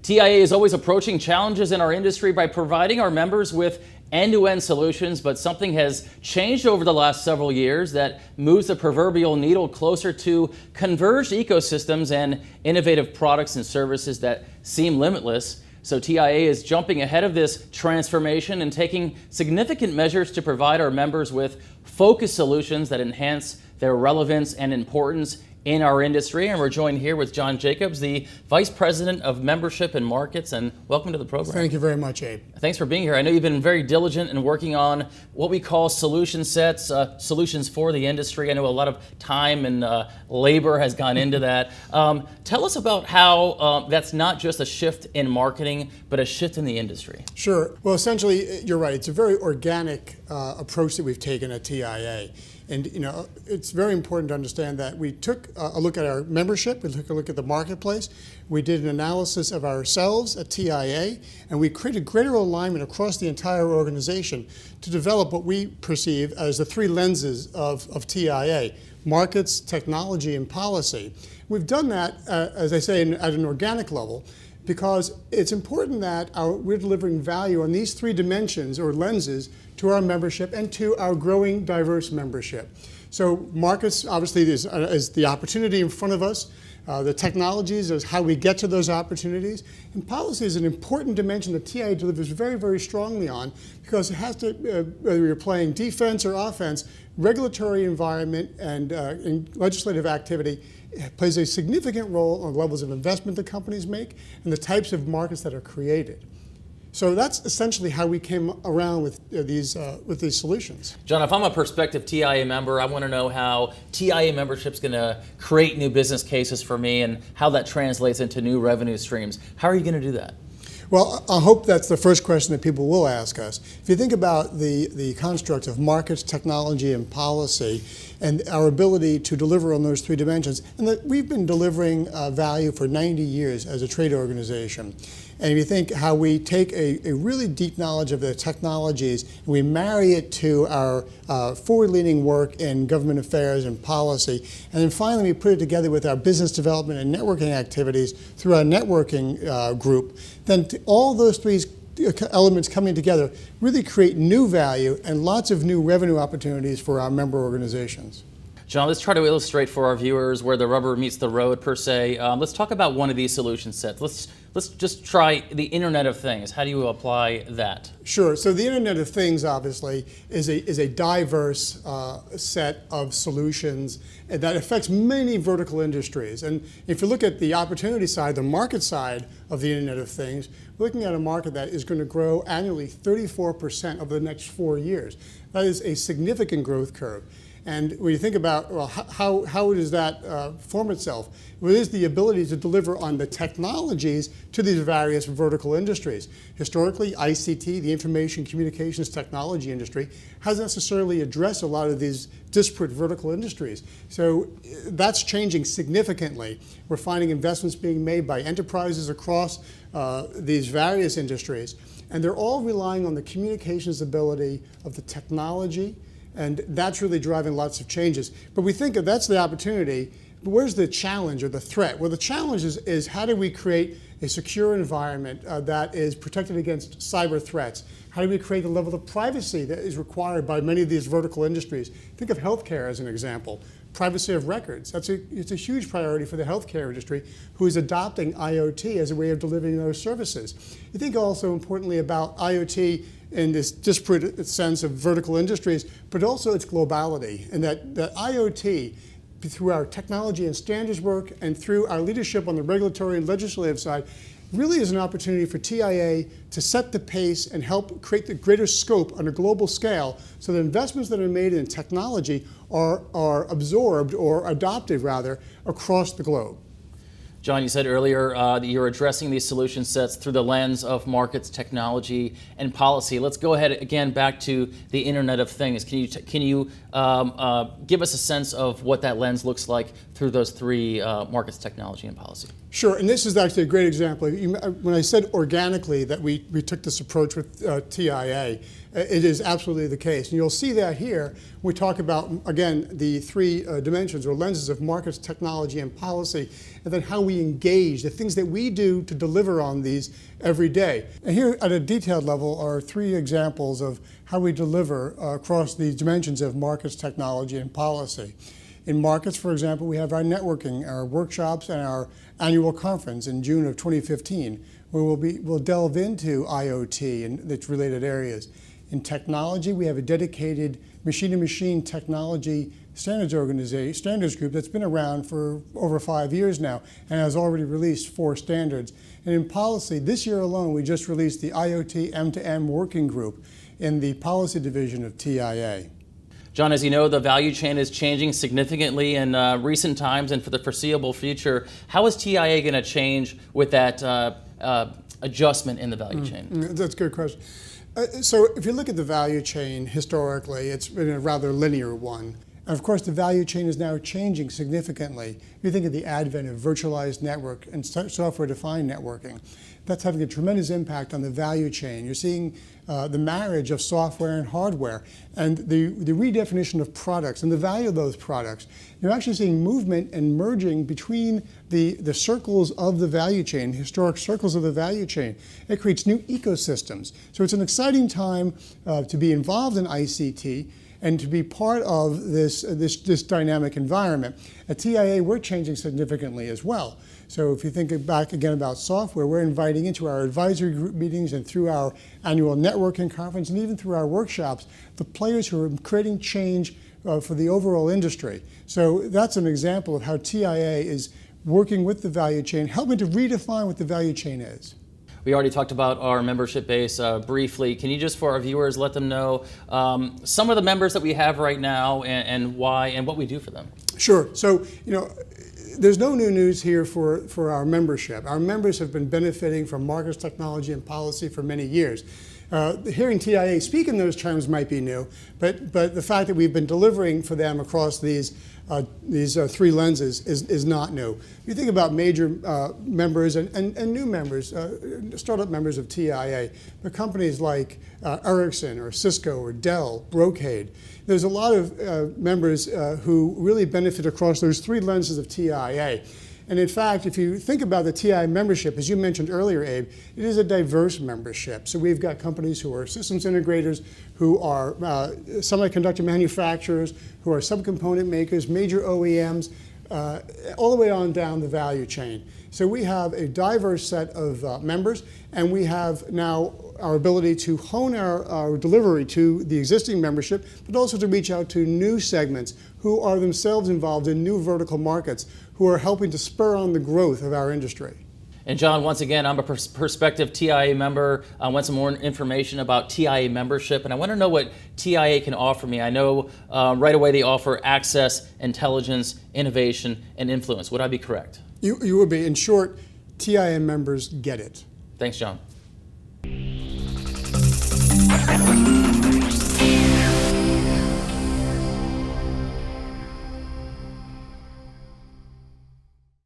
TIA is always approaching challenges in our industry by providing our members with end-to-end solutions, but something has changed over the last several years that moves the proverbial needle closer to converged ecosystems and innovative products and services that seem limitless. So TIA is jumping ahead of this transformation and taking significant measures to provide our members with focused solutions that enhance their relevance and importance in our industry. And we're joined here with John Jacobs, the Vice President of Membership and Markets, and welcome to the program. Thank you very much, Abe. Thanks for being here. I know you've been very diligent in working on what we call solution sets, solutions for the industry. I know a lot of time and labor has gone into that. Tell us about how that's not just a shift in marketing, but a shift in the industry. Sure. Well, essentially, you're right. It's a very organic approach that we've taken at TIA. And it's very important to understand that we took a look at our membership, we took a look at the marketplace, we did an analysis of ourselves at TIA, and we created greater alignment across the entire organization to develop what we perceive as the three lenses of TIA: markets, technology, and policy. We've done that, as I say, at an organic level, because it's important that we're delivering value on these three dimensions or lenses to our membership and to our growing diverse membership. So markets obviously is the opportunity in front of us. The technologies is how we get to those opportunities. And policy is an important dimension that TIA delivers very, very strongly on, because it has to, whether you're playing defense or offense, regulatory environment and legislative activity plays a significant role on the levels of investment that companies make and the types of markets that are created. So that's essentially how we came around with these solutions. John, if I'm a prospective TIA member, I want to know how TIA membership is going to create new business cases for me and how that translates into new revenue streams. How are you going to do that? Well, I hope that's the first question that people will ask us. If you think about the construct of markets, technology, and policy, and our ability to deliver on those three dimensions, and that we've been delivering value for 90 years as a trade organization. And if you think how we take a really deep knowledge of the technologies and we marry it to our forward-leaning work in government affairs and policy, and then finally we put it together with our business development and networking activities through our networking group, then all those three elements coming together really create new value and lots of new revenue opportunities for our member organizations. John, let's try to illustrate for our viewers where the rubber meets the road, per se. Let's talk about one of these solution sets. Let's just try the Internet of Things. How do you apply that? Sure. So the Internet of Things, obviously, is a diverse set of solutions that affects many vertical industries. And if you look at the opportunity side, the market side of the Internet of Things, we're looking at a market that is going to grow annually 34% over the next 4 years. That is a significant growth curve. And when you think about, well, how does that form itself? Well, it is the ability to deliver on the technologies to these various vertical industries. Historically, ICT, the information communications technology industry, hasn't necessarily addressed a lot of these disparate vertical industries. So that's changing significantly. We're finding investments being made by enterprises across these various industries, and they're all relying on the communications ability of the technology. And that's really driving lots of changes. But we think that's the opportunity. But where's the challenge or the threat? Well, the challenge is how do we create a secure environment that is protected against cyber threats? How do we create the level of privacy that is required by many of these vertical industries? Think of healthcare as an example. Privacy of records. It's a huge priority for the healthcare industry, who is adopting IoT as a way of delivering those services. You think also importantly about IoT in this disparate sense of vertical industries, but also its globality, and that IoT, through our technology and standards work and through our leadership on the regulatory and legislative side, really is an opportunity for TIA to set the pace and help create the greater scope on a global scale, so the investments that are made in technology are absorbed, or adopted rather, across the globe. John, you said earlier that you're addressing these solution sets through the lens of markets, technology, and policy. Let's go ahead again back to the Internet of Things. Can you give us a sense of what that lens looks like through those three markets, technology, and policy? Sure, and this is actually a great example. When I said organically that we took this approach with TIA, it is absolutely the case. And you'll see that here. We talk about, again, the three dimensions or lenses of markets, technology, and policy, and then how we engage, the things that we do to deliver on these every day. And here at a detailed level are three examples of how we deliver across these dimensions of markets, technology, and policy. In markets, for example, we have our networking, our workshops, and our annual conference in June of 2015, where we'll delve into IoT and its related areas. In technology, we have a dedicated machine-to-machine technology standards group that's been around for over 5 years now and has already released 4 standards. And in policy, this year alone, we just released the IoT M2M working group in the policy division of TIA. John, as you know, the value chain is changing significantly in recent times and for the foreseeable future. How is TIA going to change with that adjustment in the value chain? That's a good question. So if you look at the value chain historically, it's been a rather linear one. And of course, the value chain is now changing significantly. If you think of the advent of virtualized network and software-defined networking, that's having a tremendous impact on the value chain. You're seeing the marriage of software and hardware and the redefinition of products and the value of those products. You're actually seeing movement and merging between the circles of the value chain, historic circles of the value chain. It creates new ecosystems. So it's an exciting time to be involved in ICT and to be part of this dynamic environment. At TIA, we're changing significantly as well. So if you think back again about software, we're inviting into our advisory group meetings and through our annual networking conference and even through our workshops, the players who are creating change for the overall industry. So that's an example of how TIA is working with the value chain, helping to redefine what the value chain is. We already talked about our membership base briefly. Can you just, for our viewers, let them know some of the members that we have right now and why and what we do for them? Sure. So, there's no new news here for our membership. Our members have been benefiting from markets, technology, and policy for many years. Hearing TIA speak in those terms might be new, but the fact that we've been delivering for them across these three lenses is not new. You think about major members and new members, startup members of TIA, the companies like Ericsson or Cisco or Dell, Brocade. There's a lot of members who really benefit across those three lenses of TIA. And in fact, if you think about the TI membership, as you mentioned earlier, Abe, it is a diverse membership. So we've got companies who are systems integrators, who are semiconductor manufacturers, who are subcomponent makers, major OEMs, all the way on down the value chain. So we have a diverse set of members, and we have now our ability to hone our delivery to the existing membership, but also to reach out to new segments who are themselves involved in new vertical markets, who are helping to spur on the growth of our industry. And John, once again, I'm a prospective TIA member. I want some more information about TIA membership, and I want to know what TIA can offer me. I know right away they offer access, intelligence, innovation, and influence. Would I be correct? You would be. In short, TIA members get it. Thanks, John.